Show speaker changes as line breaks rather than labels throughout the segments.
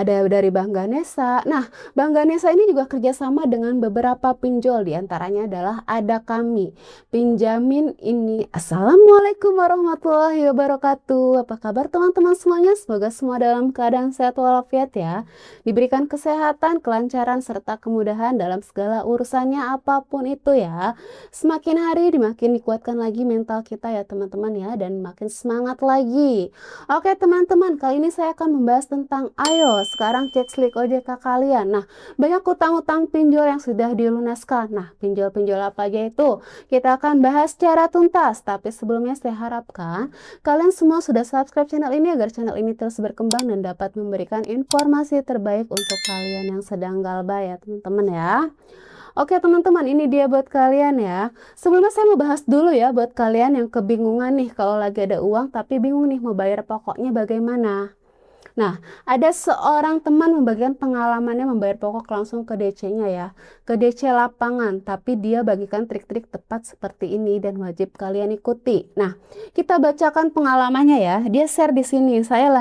Ada dari Bank Ganesa. Nah, Bank Ganesa ini juga kerjasama dengan beberapa pinjol, diantaranya adalah Ada Kami. Pinjamin ini. Assalamualaikum warahmatullahi wabarakatuh. Apa kabar teman-teman semuanya? Semoga semua dalam keadaan sehat walafiat ya. Diberikan kesehatan, kelancaran, serta kemudahan dalam segala urusannya apapun itu ya. Semakin hari makin dikuatkan lagi mental kita ya teman-teman ya, dan makin semangat lagi. Oke teman-teman, kali ini saya akan membahas tentang ayo sekarang cek slip OJK kalian. Nah, banyak utang-utang pinjol yang sudah dilunaskan. Nah, pinjol-pinjol apa aja itu? Kita akan bahas secara tuntas. Tapi sebelumnya saya harapkan kalian semua sudah subscribe channel ini agar channel ini terus berkembang dan dapat memberikan informasi terbaik untuk kalian yang sedang galbah ya teman-teman ya. Oke teman-teman, ini dia buat kalian ya. Sebelumnya saya mau bahas dulu ya buat kalian yang kebingungan nih kalau lagi ada uang tapi bingung nih mau bayar pokoknya bagaimana. Nah, ada seorang teman membagikan pengalamannya membayar pokok langsung ke DC-nya ya, ke DC lapangan, tapi dia bagikan trik-trik tepat seperti ini dan wajib kalian ikuti. Nah, kita bacakan pengalamannya ya. Dia share di sini. Saya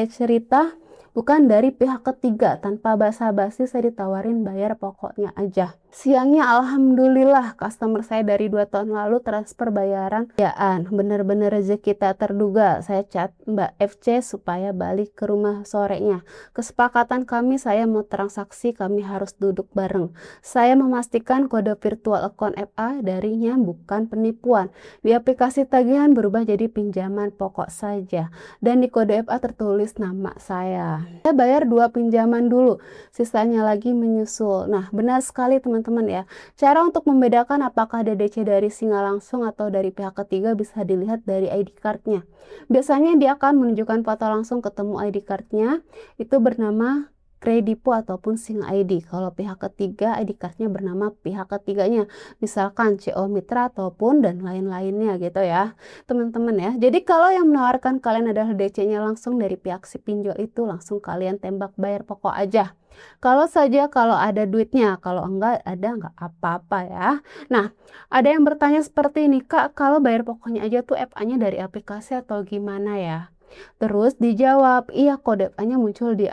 cerita bukan dari pihak ketiga, tanpa basa-basi saya ditawarin bayar pokoknya aja. Siangnya alhamdulillah customer saya dari 2 tahun lalu transfer bayaran yaan. Bener-bener rezeki tak terduga. Saya chat Mbak FC supaya balik ke rumah sorenya. Kesepakatan kami saya mau transaksi kami harus duduk bareng. Saya memastikan kode virtual account FA darinya bukan penipuan. Di aplikasi tagihan berubah jadi pinjaman pokok saja. Dan di kode FA tertulis nama saya. Saya bayar 2 pinjaman dulu. Sisanya lagi menyusul. Nah, benar sekali teman-teman ya. Cara untuk membedakan apakah ada DC dari singa langsung atau dari pihak ketiga bisa dilihat dari ID card-nya. Biasanya dia akan menunjukkan foto langsung ketemu ID card-nya. Itu bernama Kredipo ataupun Singa ID. Kalau pihak ketiga, ID card-nya bernama pihak ketiganya. Misalkan CO Mitra ataupun dan lain-lainnya gitu ya. Teman-teman ya. Jadi kalau yang menawarkan kalian adalah DC-nya langsung dari pihak si pinjol itu, langsung kalian tembak bayar pokok aja. Kalau ada duitnya, kalau enggak ada enggak apa-apa ya. Nah, ada yang bertanya seperti ini, Kak, kalau bayar pokoknya aja tuh FA-nya dari aplikasi atau gimana ya? Terus dijawab, iya kode FA-nya muncul di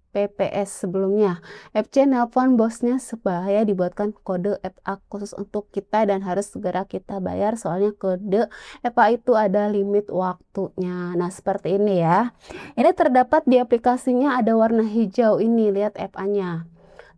PPS sebelumnya. FC nelpon bosnya supaya dibuatkan kode FA khusus untuk kita dan harus segera kita bayar soalnya kode FA itu ada limit waktunya. Nah, seperti ini ya. Ini terdapat di aplikasinya ada warna hijau ini, lihat FA-nya.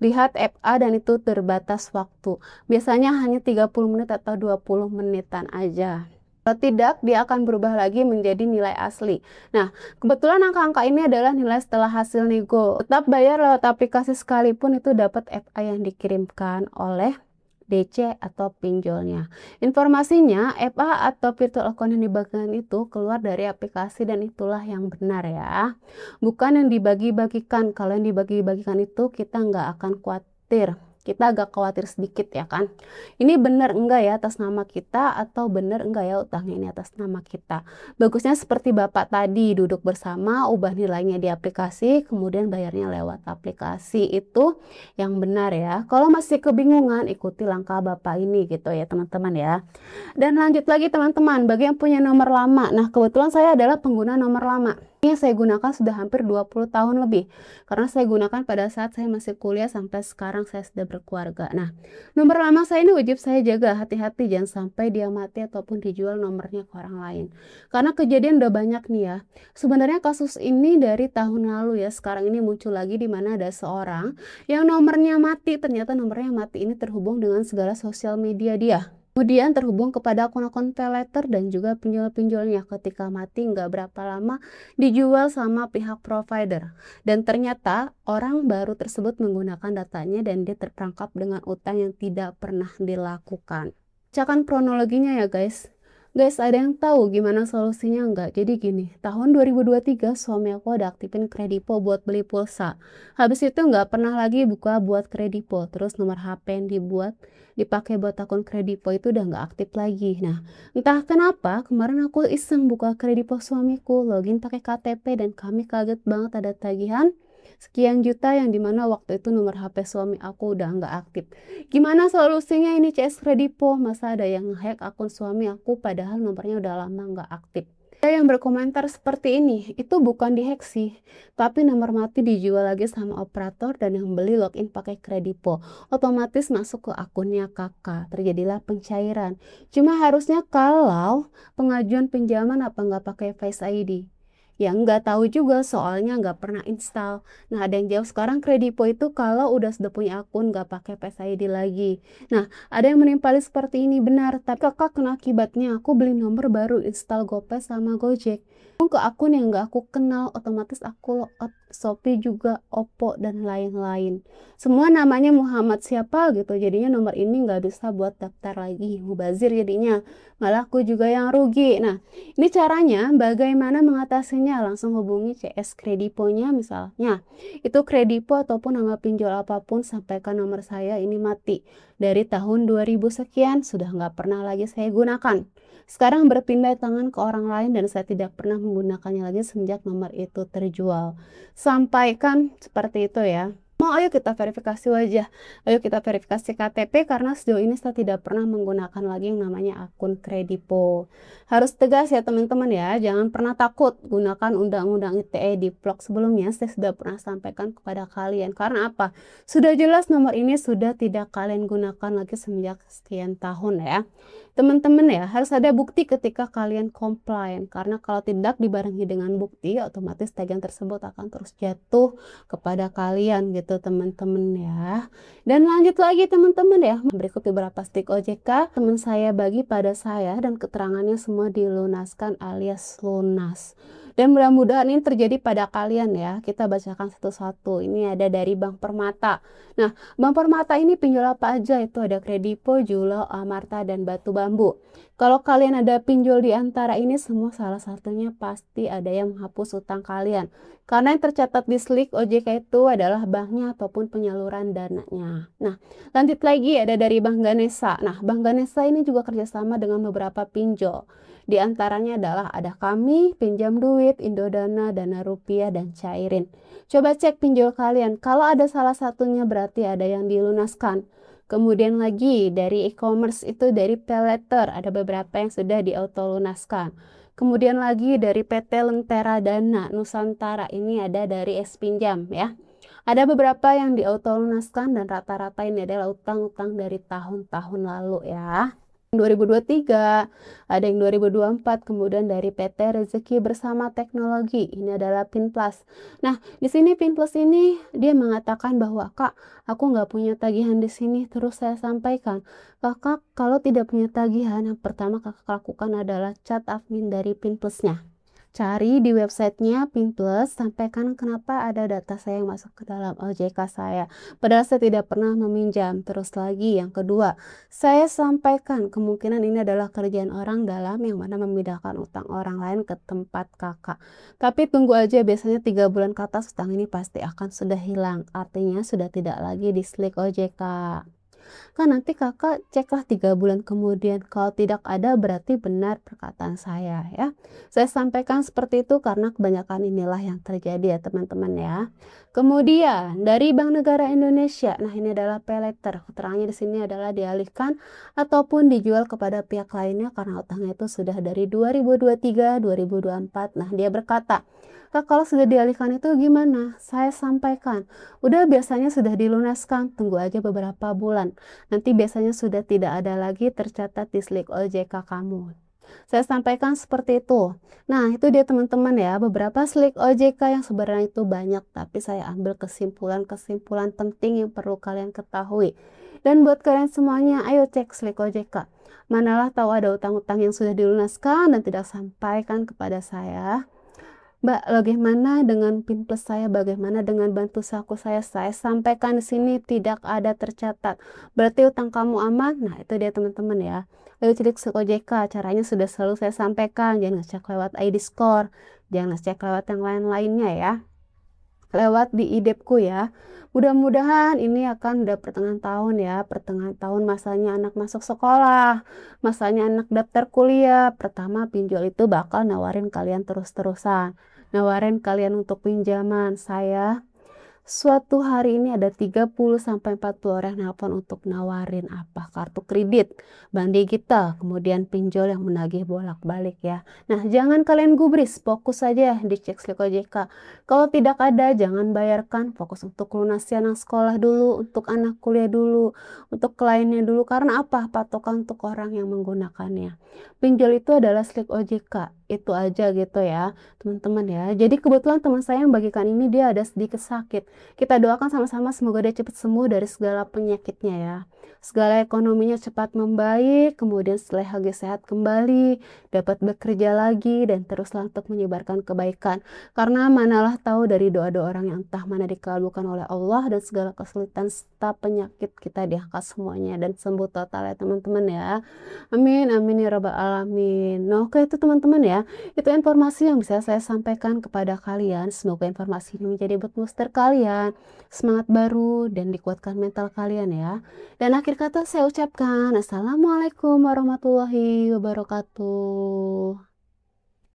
Lihat FA dan itu terbatas waktu. Biasanya hanya 30 menit atau 20 menitan aja. Kalau tidak, dia akan berubah lagi menjadi nilai asli. Nah, kebetulan angka-angka ini adalah nilai setelah hasil nego. Tetap bayar lewat aplikasi sekalipun itu dapat FA yang dikirimkan oleh DC atau pinjolnya. Informasinya, FA atau virtual account yang dibagikan itu keluar dari aplikasi dan itulah yang benar ya. Bukan yang dibagi-bagikan. Kalau yang dibagi-bagikan itu kita nggak akan khawatir. Kita agak khawatir sedikit ya kan. Ini benar enggak ya atas nama kita atau benar enggak ya utangnya ini atas nama kita. Bagusnya seperti Bapak tadi duduk bersama, ubah nilainya di aplikasi, kemudian bayarnya lewat aplikasi itu yang benar ya. Kalau masih kebingungan, ikuti langkah Bapak ini gitu ya teman-teman ya. Dan lanjut lagi teman-teman, bagi yang punya nomor lama. Nah, kebetulan saya adalah pengguna nomor lama. Ini saya gunakan sudah hampir 20 tahun lebih. Karena saya gunakan pada saat saya masih kuliah sampai sekarang saya sudah berkeluarga. Nah, nomor lama saya ini wajib saya jaga, hati-hati jangan sampai dia mati ataupun dijual nomornya ke orang lain. Karena kejadian udah banyak nih ya. Sebenarnya kasus ini dari tahun lalu ya, sekarang ini muncul lagi di mana ada seorang yang nomornya mati, ternyata nomornya mati ini terhubung dengan segala sosial media dia. Kemudian terhubung kepada akun-akun paylater dan juga pinjol-pinjolnya. Ketika mati nggak berapa lama dijual sama pihak provider. Dan ternyata orang baru tersebut menggunakan datanya dan dia terperangkap dengan utang yang tidak pernah dilakukan. Bacakan kronologinya ya guys. Guys, ada yang tahu gimana solusinya enggak? Jadi gini, tahun 2023 suami aku ada aktifin Kredipo buat beli pulsa. Habis itu nggak pernah lagi buka buat Kredipo. Terus nomor HP yang dipakai buat akun Kredipo itu udah nggak aktif lagi. Nah, entah kenapa kemarin aku iseng buka Kredipo suamiku, login pakai KTP dan kami kaget banget ada tagihan sekian juta yang dimana waktu itu nomor HP suami aku udah nggak aktif. Gimana solusinya ini CS Kredipo? Masa ada yang hack akun suami aku padahal nomornya udah lama nggak aktif. Ada yang berkomentar seperti ini, itu bukan dihack sih, tapi nomor mati dijual lagi sama operator dan yang beli login pakai Kredipo. Otomatis masuk ke akunnya kakak, terjadilah pencairan. Cuma harusnya kalau pengajuan pinjaman apa nggak pakai Face ID? Ya nggak tahu juga soalnya nggak pernah install. Nah ada yang jawab sekarang Kredipo itu kalau sudah punya akun nggak pakai Face ID lagi. Nah ada yang menimpali seperti ini benar, tapi kakak kena akibatnya. Aku beli nomor baru, install GoPay sama Gojek. Ke akun yang nggak aku kenal, otomatis aku logout Shopee juga, Oppo, dan lain-lain. Semua namanya Muhammad siapa gitu, jadinya nomor ini nggak bisa buat daftar lagi. Mubazir jadinya, malah aku juga yang rugi. Nah, ini caranya bagaimana mengatasinya? Langsung hubungi CS Krediponya misalnya. Itu Kredipo ataupun nama pinjol apapun, sampaikan nomor saya ini mati. Dari tahun 2000 sekian sudah nggak pernah lagi saya gunakan. Sekarang berpindah tangan ke orang lain dan saya tidak pernah menggunakannya lagi semenjak nomor itu terjual. Sampaikan seperti itu ya. Mau ayo kita verifikasi wajah, ayo kita verifikasi KTP karena sejauh ini saya tidak pernah menggunakan lagi yang namanya akun Kredipo. Harus tegas ya teman-teman ya, jangan pernah takut gunakan undang-undang ITE di vlog sebelumnya. Saya sudah pernah sampaikan kepada kalian. Karena apa? Sudah jelas nomor ini sudah tidak kalian gunakan lagi semenjak sekian tahun ya. Teman-teman ya, harus ada bukti ketika kalian komplain. Karena kalau tidak dibarengi dengan bukti, otomatis tagihan tersebut akan terus jatuh kepada kalian gitu teman-teman ya. Dan lanjut lagi teman-teman ya. Berikut beberapa stick OJK teman saya bagi pada saya dan keterangannya semua dilunaskan alias lunas. Dan mudah-mudahan ini terjadi pada kalian ya. Kita bacakan satu-satu. Ini ada dari Bank Permata. Nah, Bank Permata ini pinjol apa aja? Itu ada Kredipo, Julo, Amarta, dan Batu Bambu. Kalau kalian ada pinjol di antara ini semua, salah satunya pasti ada yang menghapus utang kalian. Karena yang tercatat di slik OJK itu adalah banknya ataupun penyaluran dananya. Nah, lanjut lagi ada dari Bank Ganesha. Nah, Bank Ganesha ini juga kerjasama dengan beberapa pinjol. Di antaranya adalah ada kami, pinjam duit, Indodana, Dana Rupiah, dan Cairin. Coba cek pinjol kalian. Kalau ada salah satunya berarti ada yang dilunaskan. Kemudian lagi dari e-commerce itu dari PayLater ada beberapa yang sudah diauto lunaskan. Kemudian lagi dari PT Lentera Dana Nusantara ini ada dari S-Pinjam ya. Ada beberapa yang diauto lunaskan dan rata-rata ini adalah utang-utang dari tahun-tahun lalu ya. 2023, ada yang 2024, kemudian dari PT Rezeki Bersama Teknologi, ini adalah PinPlus. Nah, di sini PinPlus ini dia mengatakan bahwa Kak, aku nggak punya tagihan di sini. Terus saya sampaikan, Kakak kalau tidak punya tagihan, yang pertama Kakak lakukan adalah chat admin dari PinPlusnya. Cari di websitenya PinPlus, sampaikan kenapa ada data saya yang masuk ke dalam OJK saya. Padahal saya tidak pernah meminjam. Terus lagi yang kedua, saya sampaikan kemungkinan ini adalah kerjaan orang dalam yang mana memindahkan utang orang lain ke tempat kakak. Tapi tunggu aja, biasanya 3 bulan ke atas utang ini pasti akan sudah hilang. Artinya sudah tidak lagi di slik OJK. Kan nanti kakak ceklah 3 bulan kemudian. Kalau tidak ada berarti benar perkataan saya ya. Saya sampaikan seperti itu karena kebanyakan inilah yang terjadi ya teman-teman ya. Kemudian dari Bank Negara Indonesia, nah ini adalah PayLater. Keterangannya di sini adalah dialihkan ataupun dijual kepada pihak lainnya karena utangnya itu sudah dari 2023, 2024. Nah dia berkata, Kak, kalau sudah dialihkan itu gimana? Saya sampaikan, udah biasanya sudah dilunaskan, tunggu aja beberapa bulan. Nanti biasanya sudah tidak ada lagi tercatat di slik OJK kamu. Saya sampaikan seperti itu. Nah, itu dia teman-teman ya, beberapa slik OJK yang sebenarnya itu banyak, tapi saya ambil kesimpulan-kesimpulan penting yang perlu kalian ketahui. Dan buat kalian semuanya, ayo cek slik OJK. Manalah tahu ada utang-utang yang sudah dilunaskan dan tidak sampaikan kepada saya. Mbak, bagaimana dengan PIN plus saya? Bagaimana dengan bantu saku saya? Saya sampaikan di sini tidak ada tercatat. Berarti utang kamu aman? Nah, itu dia teman-teman ya. Lalu cek OJK, caranya sudah selalu saya sampaikan. Jangan ngecek lewat ID Score, jangan ngecek lewat yang lain-lainnya ya. Lewat di IDEPku ya. Mudah-mudahan ini akan udah pertengahan tahun ya. Pertengahan tahun masanya anak masuk sekolah, masanya anak daftar kuliah. Pertama pinjol itu bakal nawarin kalian terus-terusan. Nawarin kalian untuk pinjaman. Suatu hari ini ada 30 sampai 40 orang nelpon untuk nawarin apa, kartu kredit, bank digital, kemudian pinjol yang menagih bolak-balik ya. Nah, jangan kalian gubris, fokus saja dicek Slik OJK. Kalau tidak ada, jangan bayarkan, fokus untuk lunasi anak sekolah dulu, untuk anak kuliah dulu, untuk kliennya dulu. Karena apa? Patokan untuk orang yang menggunakannya. Pinjol itu adalah Slik OJK, itu aja gitu ya teman-teman ya. Jadi kebetulan teman saya yang bagikan ini dia ada sedikit sakit. Kita doakan sama-sama semoga dia cepat sembuh dari segala penyakitnya ya. Segala ekonominya cepat membaik, kemudian setelah lagi sehat kembali, dapat bekerja lagi, dan teruslah untuk menyebarkan kebaikan. Karena manalah tahu dari doa-doa orang yang entah mana dikabulkan oleh Allah, dan segala kesulitan serta penyakit kita diangkat semuanya dan sembuh total ya teman-teman ya. Amin, amin ya rabbal alamin. Nah, oke itu teman-teman ya. Itu informasi yang bisa saya sampaikan kepada kalian. Semoga informasi ini menjadi booster kalian, semangat baru, dan dikuatkan mental kalian ya. Dan akhir kata saya ucapkan Assalamualaikum warahmatullahi wabarakatuh.